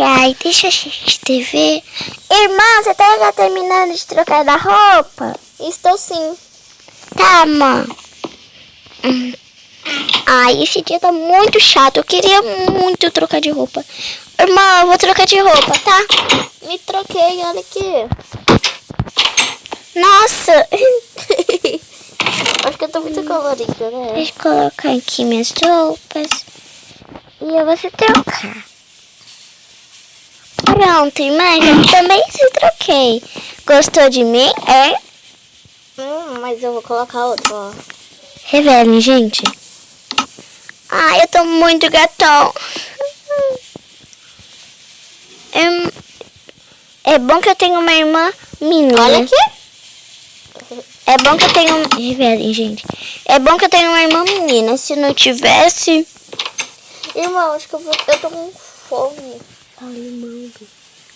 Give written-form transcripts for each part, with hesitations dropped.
Ai, deixa eu assistir TV. Irmã, você tá já terminando de trocar da roupa? Estou sim. Tá, mãe. Ai, esse dia tá muito chato. Eu queria muito trocar de roupa. Irmã, eu vou trocar de roupa, tá? Me troquei, olha aqui. Nossa! Acho que eu tô muito colorida, né? Deixa eu colocar aqui minhas roupas. E eu vou se trocar. Pronto, irmã, eu também se troquei. Gostou de mim? É? Mas eu vou colocar outro, ó. Revelem, gente. Ai, eu tô muito gatão. É bom que eu tenho uma irmã menina. Olha aqui. É bom que eu tenho... Revelem, gente. É bom que eu tenho uma irmã menina. Se não tivesse... Irmão, acho que eu tô com fome.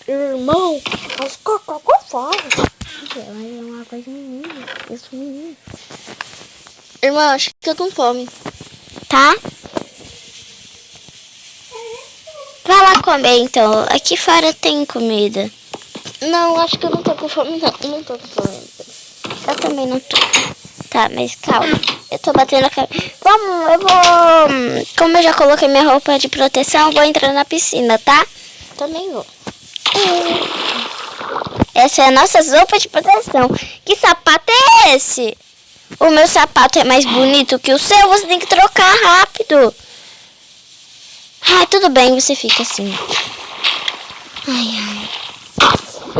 Irmão, acho que eu tô com fome. É uma coisa menina. Eu sou menina. Irmão, acho que eu tô com fome. Tá? Vai lá comer, então. Aqui fora tem comida. Não, acho que eu não tô com fome, não. Não tô com fome. Eu também não tô. Tá, mas calma. Eu tô batendo a cabeça. Vamos, eu vou... Como eu já coloquei minha roupa de proteção, eu vou entrar na piscina, tá? Também vou. Essa é a nossa roupa de proteção. Que sapato é esse? O meu sapato é mais bonito que o seu, você tem que trocar rápido. Ai, tudo bem, você fica assim. Ai.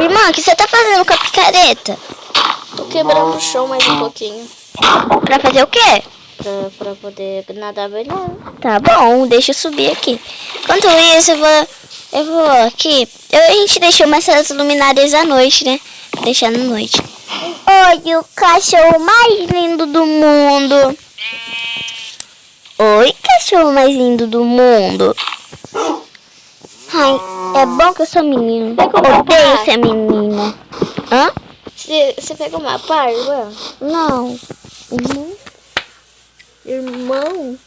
Irmã, o que você tá fazendo com a picareta? Tô quebrando o chão mais um pouquinho. Pra fazer o quê? Pra poder nadar melhor. Tá bom, deixa eu subir aqui. Enquanto isso, eu vou aqui. A gente deixou umas celas luminárias à noite, né? Deixar na noite. Olha o cachorro mais lindo do mundo. Oi, cachorro mais lindo do mundo. Ai, é bom que eu sou menino. Odeio ser menina. Hã? Você pegou uma pá, irmã? Não. Irmão?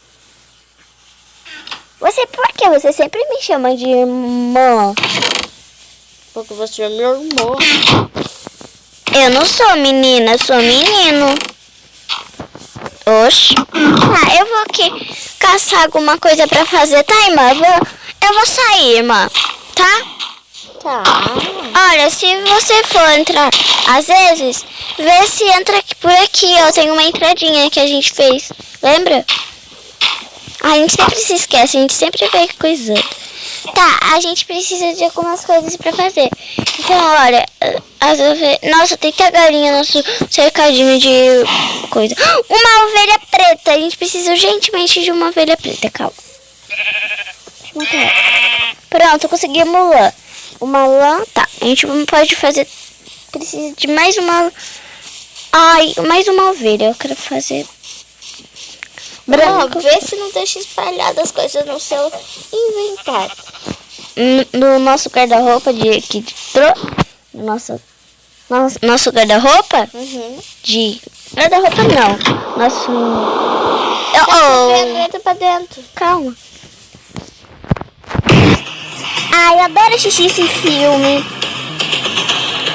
Por que você sempre me chama de irmã? Porque você é meu irmão. Eu não sou menina, eu sou menino. Oxi. Tá, eu vou aqui caçar alguma coisa pra fazer, tá, irmã? Eu vou sair, irmã. Tá? Tá. Olha, se você for entrar, às vezes, vê se entra aqui, por aqui, ó. Tem uma entradinha que a gente fez. Lembra? A gente sempre se esquece, a gente sempre vê coisando. Tá, a gente precisa de algumas coisas pra fazer. Então, olha, nossa, tem que galinha, nosso cercadinho de coisa. Uma ovelha preta, a gente precisa urgentemente de uma ovelha preta, calma. Pronto, conseguimos lã. Uma lã, tá, a gente pode fazer, precisa de mais uma, mais uma ovelha, eu quero fazer branco. Vê se não deixa espalhadas as coisas no seu inventário. No nosso guarda-roupa nosso guarda-roupa? Uhum. De guarda-roupa não. Nosso... Entra pra dentro. Calma. Ai, eu adoro assistir esse filme.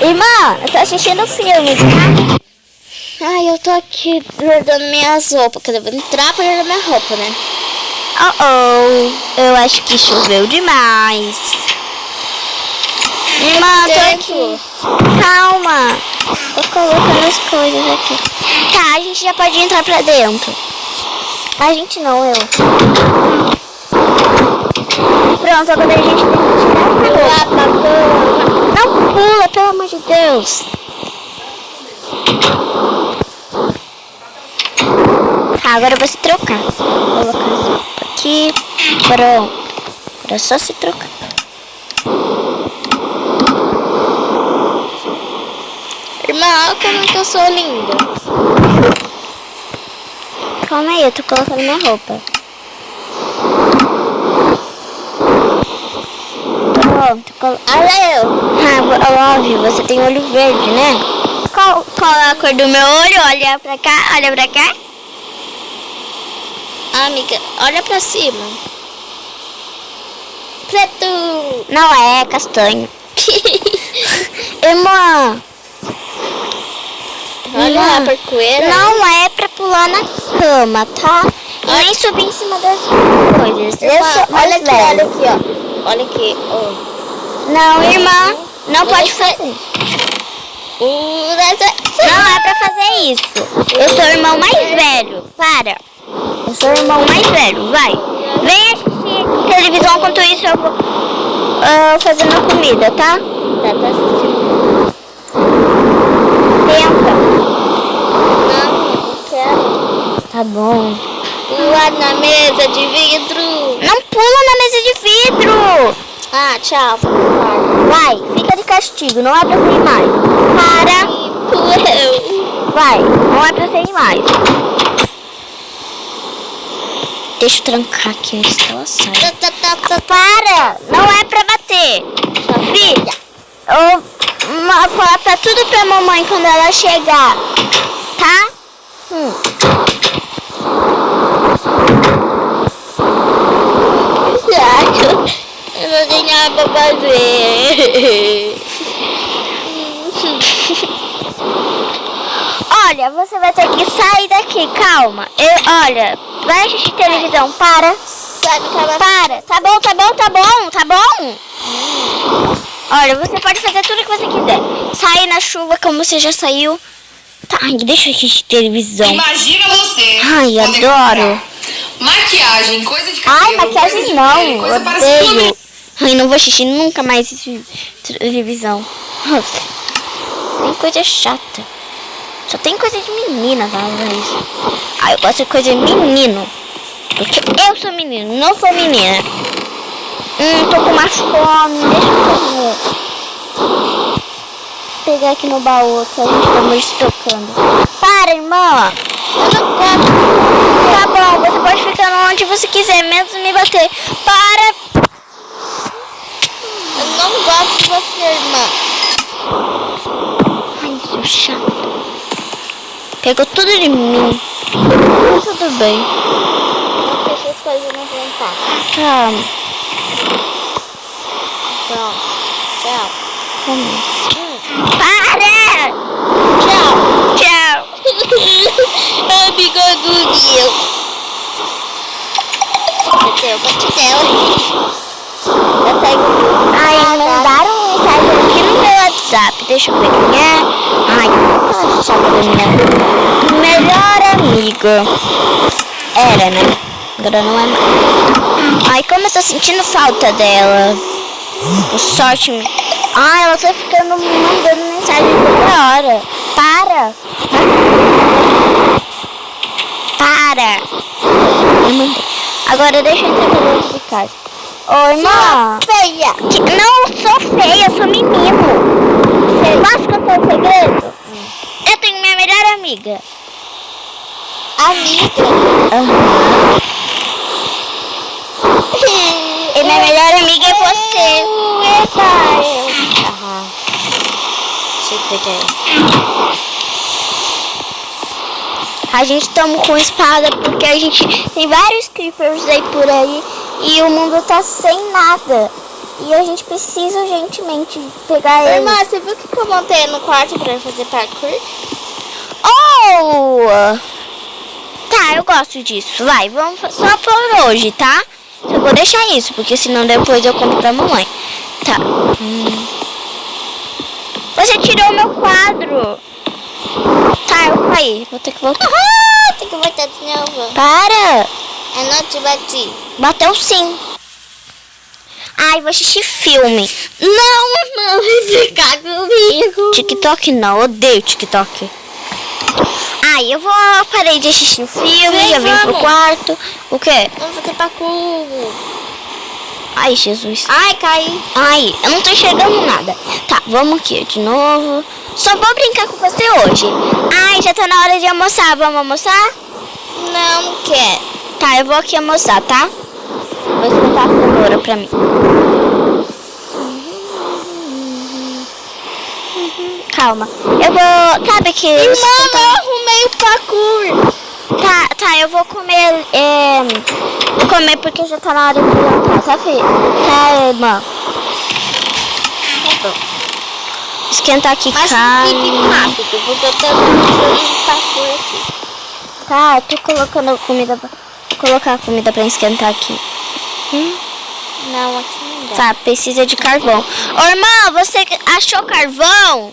Irmã, eu tô assistindo o filme, tá? Ai, eu tô aqui guardando minhas roupas, porque eu vou entrar pra guardar minha roupa, né? Eu acho que choveu demais. Irmã, tô aqui. Calma. Tô colocando as coisas aqui. Tá, a gente já pode entrar pra dentro. A gente não, eu. Pronto, agora a gente tem que tirar essa roupa. Não pula, pelo amor de Deus. Tá, agora eu vou se trocar. Vou colocar essa roupa aqui. Pronto. Agora é só se trocar. Irmã, olha como que eu sou linda. Calma aí, eu tô colocando minha roupa. Pronto, olha eu. Óbvio, você tem olho verde, né? Qual a cor do meu olho? Olha pra cá, olha pra cá. Amiga, olha pra cima. preto. Não é castanho. Irmã. Olha a porcoeira. Não é pra pular na cama, tá? E nem subir em cima das coisas. Eu sou Olha aqui, velha. olha aqui, ó. Olha aqui, ó. Não, irmã. Não pode fazer. Não é pra fazer isso. Eu sou o irmão mais velho. Para. Eu sou o irmão mais velho. Vai. Vem assistir televisão enquanto isso eu vou fazendo comida, tá? Tá assistindo. Senta. Não quero. Tá bom. Pular na mesa de vidro. Não pula na mesa de vidro. Ah, tchau. Vai. Fica de castigo. Não é pra você ir mais. Para. Vai. Não é pra você ir mais. Deixa eu trancar aqui antes que ela saia. Para! Não é pra bater. Filha, eu vou falar pra tudo pra mamãe quando ela chegar. Tá? Eu não tenho nada pra fazer. Olha, você vai ter que sair daqui. Calma. Olha, vai assistir televisão. Para. Para. Tá bom, tá bom, tá bom, tá bom? Olha, você pode fazer tudo que você quiser. Sair na chuva como você já saiu. Tá, ai, deixa eu assistir televisão. Imagina você. Ai, poder adoro. comprar maquiagem, coisa de cabelo. Ai, maquiagem coisa de não. pele, coisa para Odeio. Ai, não vou assistir nunca mais televisão. Tem coisa chata. Só tem coisa de menina, isso. Ah, eu gosto de coisa de menino. Porque eu sou menino, não sou menina. Tô com uma fome, deixa eu comer. Vou pegar aqui no baú, que a gente tá estocando. Para, irmã. Eu não quero. Tá bom, você pode ficar onde você quiser, menos me bater. Para. Eu não gosto de você, irmã. Ai, seu chato. Pegou tudo de mim. Tudo bem. Não deixa as coisas não plantar. Tá. Pronto. Tchau. Para! Tchau. Tchau. Ai, bigodurinho. Bateu, batidão. Eu pego. Ai, mandaram mensagem aqui no meu WhatsApp. Deixa eu ver quem é. Ai, que chata da minha melhor amiga. Era, né? Agora não é mais. Ai, como eu tô sentindo falta dela. Por sorte. Ai, ela tá ficando me mandando mensagem toda hora. Para. Para. Eu mandei. Agora deixa eu entrar dentro de casa. Ô, irmã. Feia. Não sou feia, eu sou menino. Posso contar um segredo? Eu tenho minha melhor amiga. Amiga. E minha melhor amiga é você. Aham. Deixa eu pegar. A gente toma com espada porque a gente tem vários creepers aí por aí e o mundo tá sem nada. E a gente precisa urgentemente pegar ele. Irmã, você viu o que eu montei no quarto pra fazer parkour? Oh! Tá, eu gosto disso. Vai, vamos só por hoje, tá? Eu vou deixar isso, porque senão depois eu compro pra mamãe. Tá. Você tirou meu quadro. Tá, eu caí. Vou ter que voltar. Tem que voltar de novo. Para! Eu não te bati. Bateu sim. Ai, vou assistir filme. Não vai ficar comigo. TikTok não, odeio TikTok. Ai, eu parei de assistir o filme, Sim, já vim pro vamos. quarto. O quê? Vamos fazer parkour. Ai, Jesus. Ai, caí. Ai, eu não tô enxergando nada. Tá, vamos aqui de novo. Só vou brincar com você hoje. Ai, já tá na hora de almoçar. Vamos almoçar? Não quer. Tá, eu vou aqui almoçar, tá? Vou esquentar a cenoura pra mim. Calma. Eu vou... Sabe que... Irmã, eu arrumei o parkour. Tá, eu vou comer. Vou comer porque já tá na hora de jantar, tá, filho? Tá, irmã. Tá bom. Esquentar aqui Mas carne. fique rápido, porque eu tô limpar por aqui. Tá, eu tô colocando comida pra... Colocar a comida pra esquentar aqui. Não, aqui não dá. Tá, precisa de carvão. Ô, irmã, você achou carvão?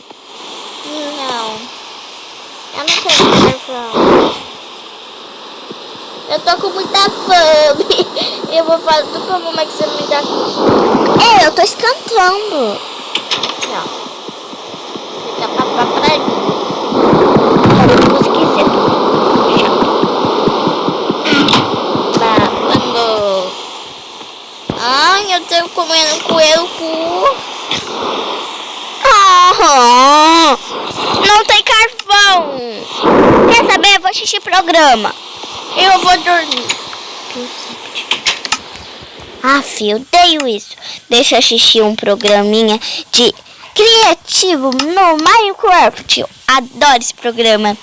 Não. Eu não tenho carvão. Eu tô com muita fome. Eu vou falar tudo pra mamãe que você me dá comida. Eu tô esquentando. Não. Fica pra mim. Quero música esquisita. Babando. Ai, eu tô comendo coelho cu. Não tem carvão. Quer saber? Eu vou assistir programa. Eu vou dormir. Filho, odeio isso. Deixa eu assistir um programinha de criativo no Minecraft. Eu adoro esse programa.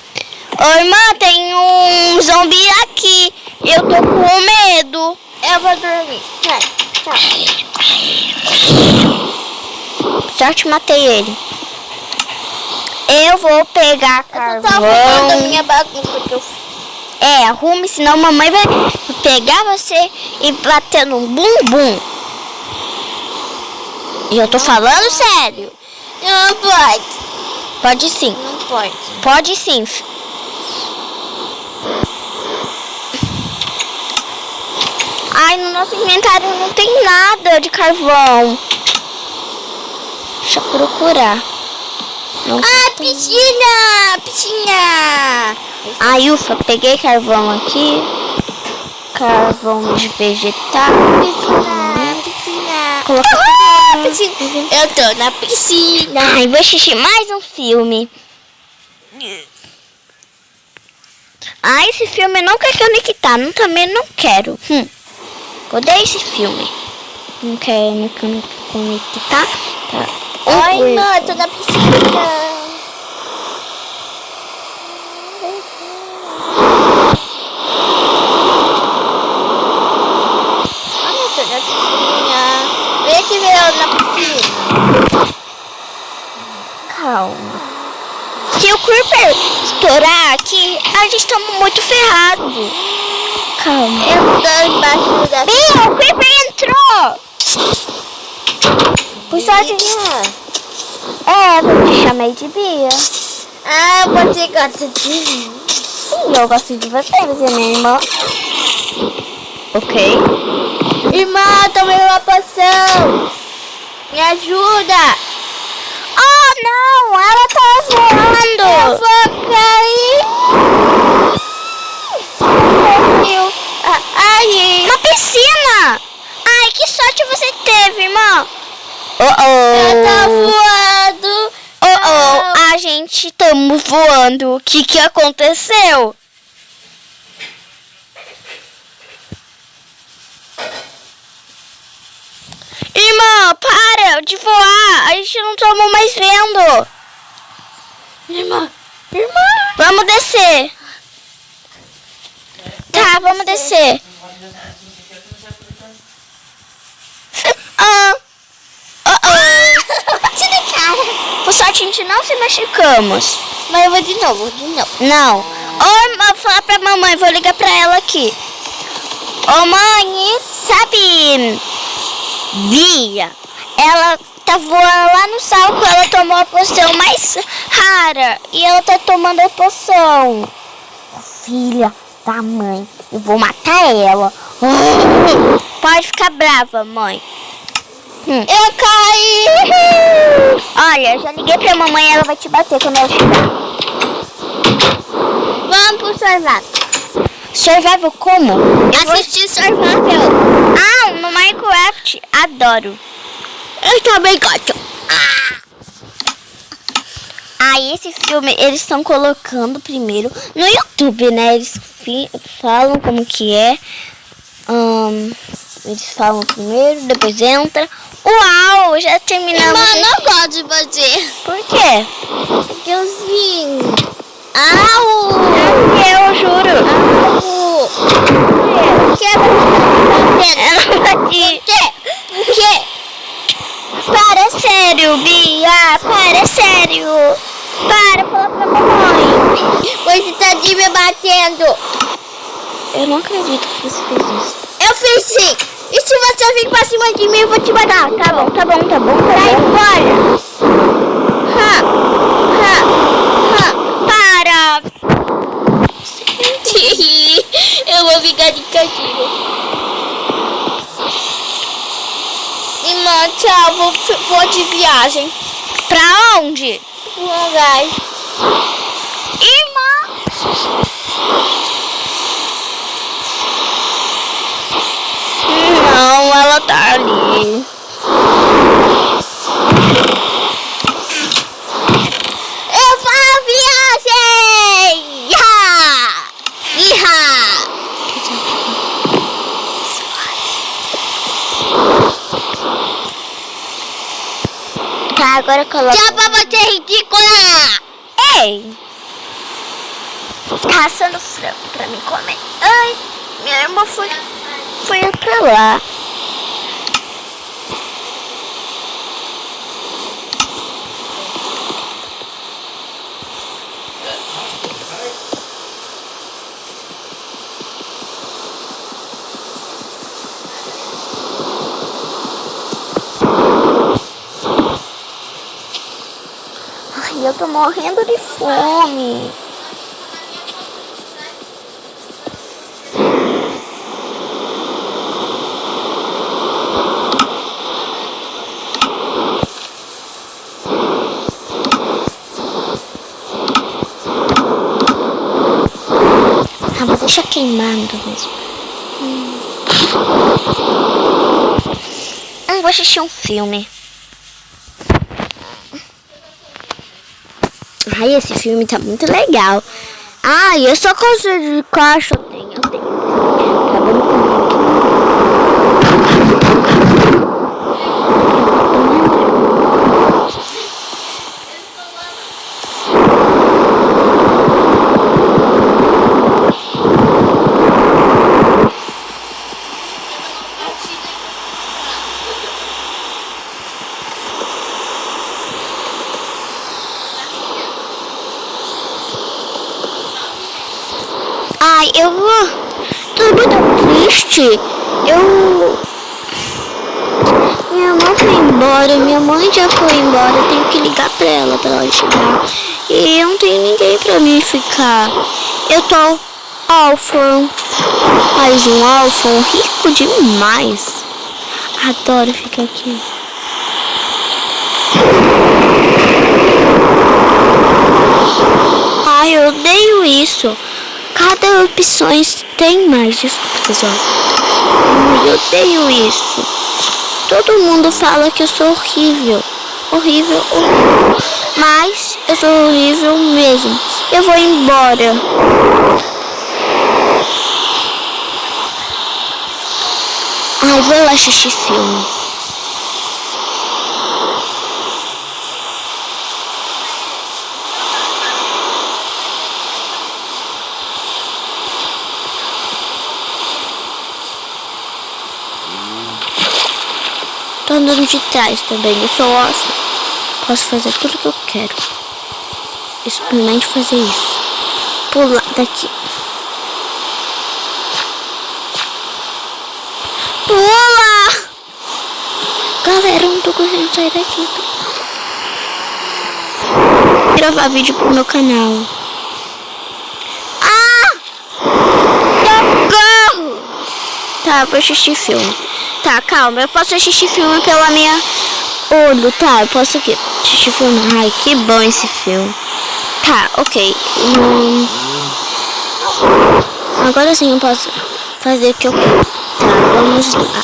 Ô, irmã, tem um zumbi aqui. Eu tô com medo. Eu vou dormir. Vai, tchau. Já te matei ele. Eu vou pegar Eu tô arrumando a carvão. minha bagunça que eu fiz. Arrume, senão a mamãe vai pegar você e bater no bumbum. E eu tô falando sério. Não pode. Pode sim. Não pode. Pode sim. Ai, no nosso inventário não tem nada de carvão. Deixa eu procurar. Não. Piscina! Piscina! Ai, ufa, peguei carvão aqui. Carvão de vegetal. Piscina! Coloca Piscina! Eu tô na piscina! Ai, vou assistir mais um filme. Esse filme não quer conectar. Também não quero. Odeio esse filme. Não quero me conectar. Tá. Oi, mãe, tô na piscina! Vem aqui ver eu na piscina. Calma. Se o Creeper estourar aqui, a gente tá muito ferrado. Calma. Eu tô embaixo da Bia, o Creeper entrou! Por sorte de... eu te chamei de Bia. Ah, você gosta de mim? Sim, eu gosto de você é minha irmã. Ok. Irmã, tomei uma poção! Me ajuda! Oh, não! Ela tá voando! Eu vou cair! Ai! Uma piscina! Ai, que sorte você teve, irmã! Eu tô voando! A gente estamos voando. O que aconteceu? Irmã, para de voar. A gente não estamos mais vendo. Irmã! Vamos descer. Tá, vamos descer. Por sorte, a gente não se machucamos. Mas eu vou de novo, Não. Ô, irmã, fala pra mamãe, vou ligar pra ela aqui. Ô, mãe, sabe, Bia, ela tá voando lá no salto, ela tomou a poção mais rara e ela tá tomando a poção. Filha da mãe, eu vou matar ela. Pode ficar brava, mãe. Eu caí! Olha, eu já liguei pra mamãe, ela vai te bater quando ela chegar. Vamos pro Survival. Survival como? Assistir Survival. No Minecraft. Adoro. Eu também gosto. Esse filme eles estão colocando primeiro no YouTube, né? Eles falam como que é. Eles falam primeiro, depois entra. Uau, já terminamos. Irmã, não gosto de você. Por quê? Porque eu vim. Eu juro. Eu não bati. O quê? Para, sério, Bia. Para, sério. Para, fala pra mamãe. Você tá de me batendo. Eu não acredito que você fez isso. Eu fiz sim. E se você vir pra cima de mim, eu vou te matar. Tá bom. Sai fora. Para. Eu vou ficar de castigo. Irmã, tchau. Vou de viagem. Pra onde? Um lugar. Irmã. Não, ela tá ali. Eu vou à viagem! Iha! Tá, agora coloca. Tchau pra você, ridícula! Ei! Tá assando frango pra mim comer. Ai, minha irmã foi pra lá. Ai, eu tô morrendo de fome. Ah, mas deixa queimando mesmo. Vou assistir um filme. Ai, esse filme tá muito legal. Ai, eu só consigo de caixa. Eu tenho. Acabando comigo. Ai, eu vou. Tô muito triste. Minha mãe foi embora, minha mãe já foi embora. Eu tenho que ligar pra ela chegar. E eu não tenho ninguém pra mim ficar. Eu tô órfão. Mais um órfão rico demais. Adoro ficar aqui. Ai, eu odeio isso. Cada opções tem mais. Desculpa, pessoal. Eu odeio isso. Todo mundo fala que eu sou horrível. Horrível. Mas eu sou horrível mesmo. Eu vou embora. Ai, vou lá assistir filme. Tô andando de trás também, eu sou órfã. Posso fazer tudo que eu quero. Experimente fazer isso. Pular daqui. Pula! Galera, eu não tô conseguindo sair daqui. Vou gravar vídeo pro meu canal. Socorro! Tá, vou assistir filme. Tá, calma, eu posso assistir filme pela minha olho, tá, eu posso aqui assistir filme. Ai, que bom esse filme. Tá, ok. Agora sim eu posso fazer o que eu quero. Tá, vamos lá.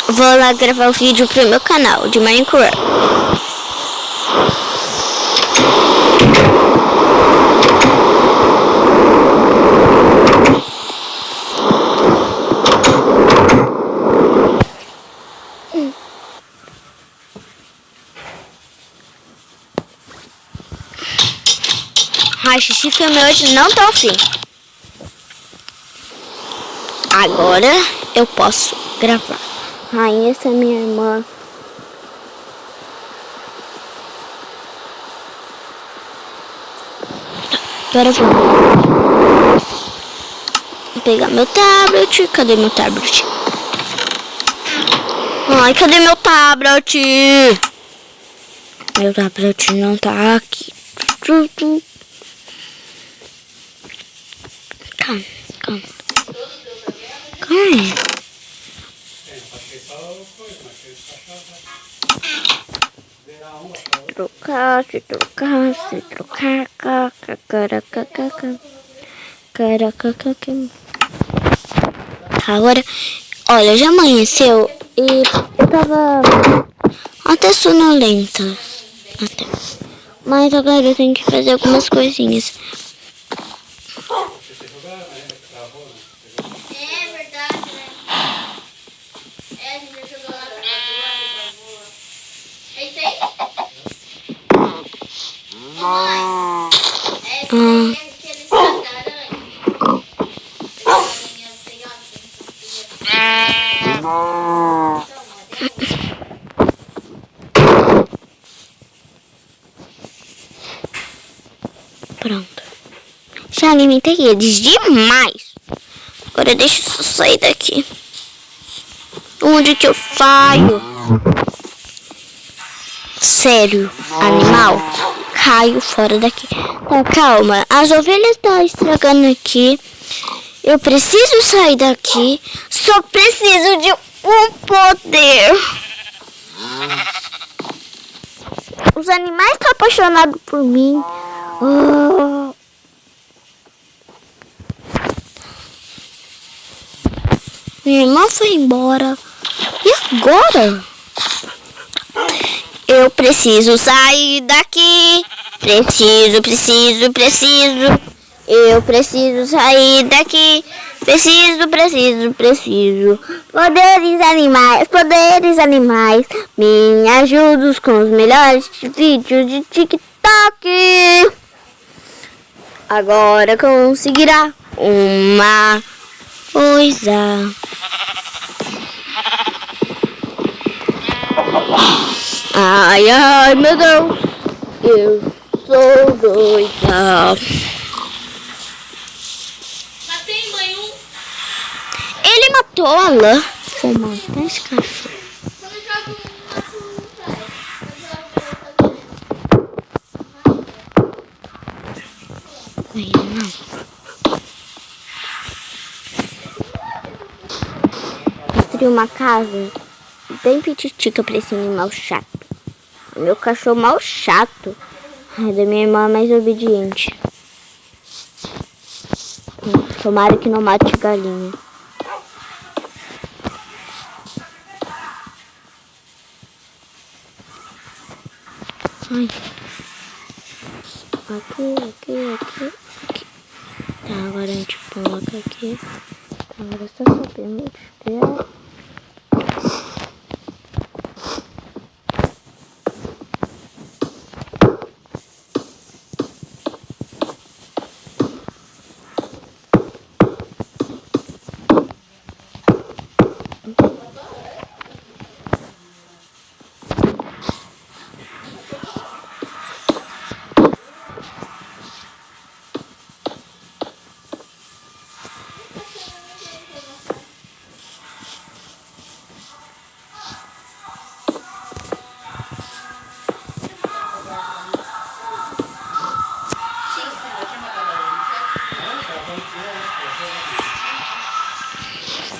Vou lá gravar o vídeo pro meu canal de Minecraft. Ai, assistir filme hoje não tá afim. Agora eu posso gravar. Ai, essa é minha irmã. Agora eu vou pegar meu tablet. Cadê meu tablet? Ai, cadê meu tablet? Meu tablet não tá aqui. Calma. Calma. Se trocar, Agora, olha, já amanheceu e eu tava até sonolenta. Mas agora eu tenho que fazer algumas coisinhas. É verdade, né? A gente jogou lá pra cá. É isso aí? Mãe, é isso aí que eles mandaram Pronto. Já alimentei eles demais. Agora deixa eu só sair daqui. Onde que eu saio? Sério, animal. Caio fora daqui. Tá, calma. As ovelhas estão estragando aqui. Eu preciso sair daqui. Só preciso de um poder. Os animais estão apaixonados por mim. Minha irmã foi embora. E agora? Eu preciso sair daqui. Preciso. Eu preciso sair daqui. Preciso. Poderes animais. Me ajudam com os melhores vídeos de TikTok. Agora conseguirá uma coisa. Ai, meu Deus. Eu sou doida. Matei, mãe, um. Ele matou a lã. Vou matar esse cachorro. Quando eu jogo Aí, não. Construí uma casa bem petitica pra esse animal chato. Meu cachorro mal chato. Ai, da minha irmã mais obediente. Tomara que não mate galinha. Ai. Aqui. Tá, agora a gente coloca aqui. Agora só sabemos tirar.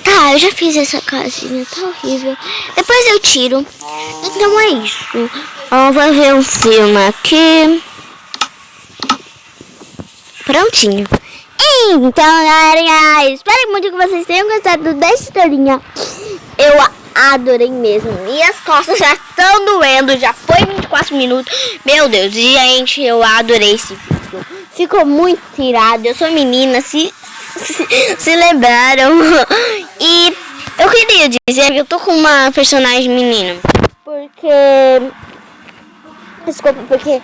Tá, eu já fiz essa casinha, tá horrível. Depois eu tiro. Então é isso. Ó, vou ver um filme aqui. Prontinho. Então, galerinha, espero muito que vocês tenham gostado dessa historinha. Eu adorei mesmo. Minhas costas já estão doendo. Já foi 24 minutos. Meu Deus, gente, eu adorei esse vídeo. Ficou muito tirado. Eu sou menina, se lembraram. E eu queria dizer que eu tô com uma personagem menina. Porque... Desculpa, porque...